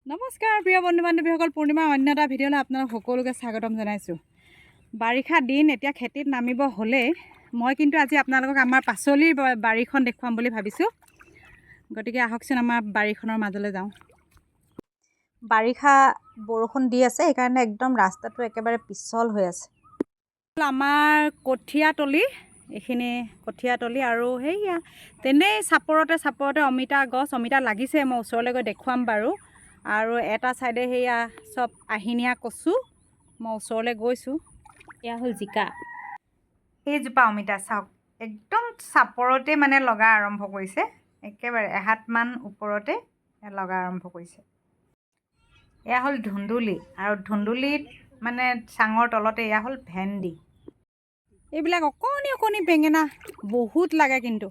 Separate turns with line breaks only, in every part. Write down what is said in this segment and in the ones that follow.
নমস্কাৰ প্ৰিয় বন্ধু বান্ধৱীসকল, পূৰ্ণিমা অন্য এটা ভিডিঅ'লৈ আপোনালোক সকলোকে স্বাগতম জনাইছোঁ। বাৰিষা দিন এতিয়া খেতিত নামিব হ'লেই মই কিন্তু আজি আপোনালোকক আমাৰ পাচলিৰ বাৰীখন দেখুৱাম বুলি ভাবিছোঁ। গতিকে আহকচোন আমাৰ বাৰীখনৰ মাজলৈ যাওঁ। বাৰিষা বৰষুণ দি আছে, সেইকাৰণে একদম ৰাস্তাটো একেবাৰে পিছল হৈ আছে। আমাৰ কঠীয়াতলি, এইখিনি কঠীয়াতলি আৰু সেইয়া তেনেই চাপৰতে অমিতা গছ, অমিতা লাগিছে। মই ওচৰলৈ গৈ দেখুৱাম বাৰু। আৰু এটা চাইডে সেয়া চব আহিনীয়া কচু, মই ওচৰলৈ গৈছোঁ। এয়া হ'ল জিকা। এইজোপা অমিতা চাওক, একদম চাপৰতে মানে লগা আৰম্ভ কৰিছে, একেবাৰে এহাতমান ওপৰতে লগা আৰম্ভ কৰিছে। এয়া হ'ল ধুন্দুলি, আৰু ধুন্দুলিত মানে চাঙৰ তলতে এয়া হ'ল ভেন্দি। এইবিলাক অকণি অকণি বেঙেনা বহুত লাগে, কিন্তু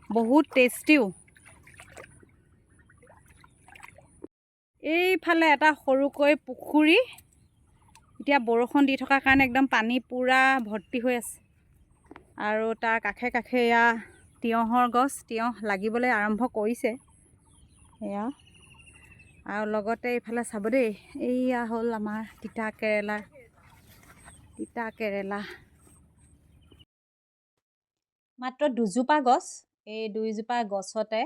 বহুত টেষ্টিও। এইফালে এটা সৰুকৈ পুখুৰী, এতিয়া বৰষুণ দি থকাৰ কাৰণে একদম পানী পূৰা ভৰ্তি হৈ আছে। আৰু তাৰ কাষে কাষে এয়া তিয়ঁহৰ গছ, তিয়ঁহ লাগিবলৈ আৰম্ভ কৰিছে এয়া। আৰু লগতে এইফালে চাব দেই, এইয়া হ'ল আমাৰ তিতা কেৰেলা। মাত্ৰ দুজোপা গছ, এই দুইজোপা গছতে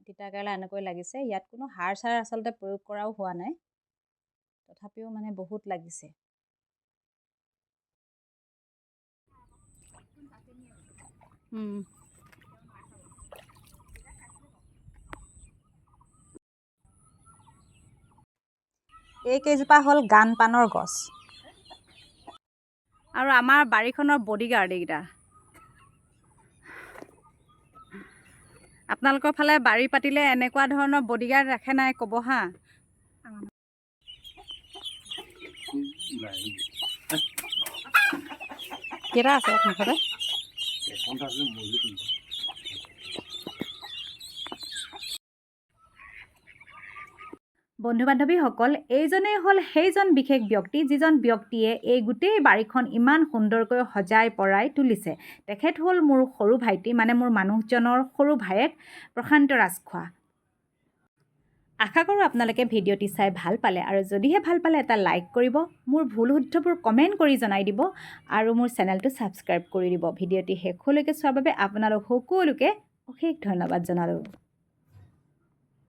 তিতা কেৰেলা এনেকৈ লাগিছে। ইয়াত কোনো সাৰ চাৰ আচলতে প্ৰয়োগ কৰাও হোৱা নাই, তথাপিও মানে বহুত লাগিছে। এইকেইজোপা হ'ল গান পানৰ গছ। আৰু আমাৰ বাৰীখনৰ বডিগাৰ্ড এইকেইটা। আপোনালোকৰ ফালে বাৰী পাতিলে এনেকুৱা ধৰণৰ বডিগাৰ্ড ৰাখে নাই ক'ব হা। কেইটা আছে মুঠতে? বন্ধু বান্ধৱীসকল, এইজনেই হ'ল সেইজন বিশেষ ব্যক্তি, যিজন ব্যক্তিয়ে এই গোটেই বাৰীখন ইমান সুন্দৰকৈ সজাই পৰাই তুলিছে। তেখেত হ'ল মোৰ সৰু ভাইটি, মানে মোৰ মানুহজনৰ সৰু ভায়েক প্ৰশান্ত ৰাজখোৱা। আশা কৰোঁ আপোনালোকে ভিডিঅ'টি চাই ভাল পালে, আৰু যদিহে ভাল পালে এটা লাইক কৰিব, মোৰ ভুল শুদ্ধবোৰ কমেণ্ট কৰি জনাই দিব, আৰু মোৰ চেনেলটো ছাবস্ক্ৰাইব কৰি দিব। ভিডিঅ'টি শেষলৈকে চোৱাৰ বাবে আপোনালোক সকলোকে অশেষ ধন্যবাদ জনালোঁ।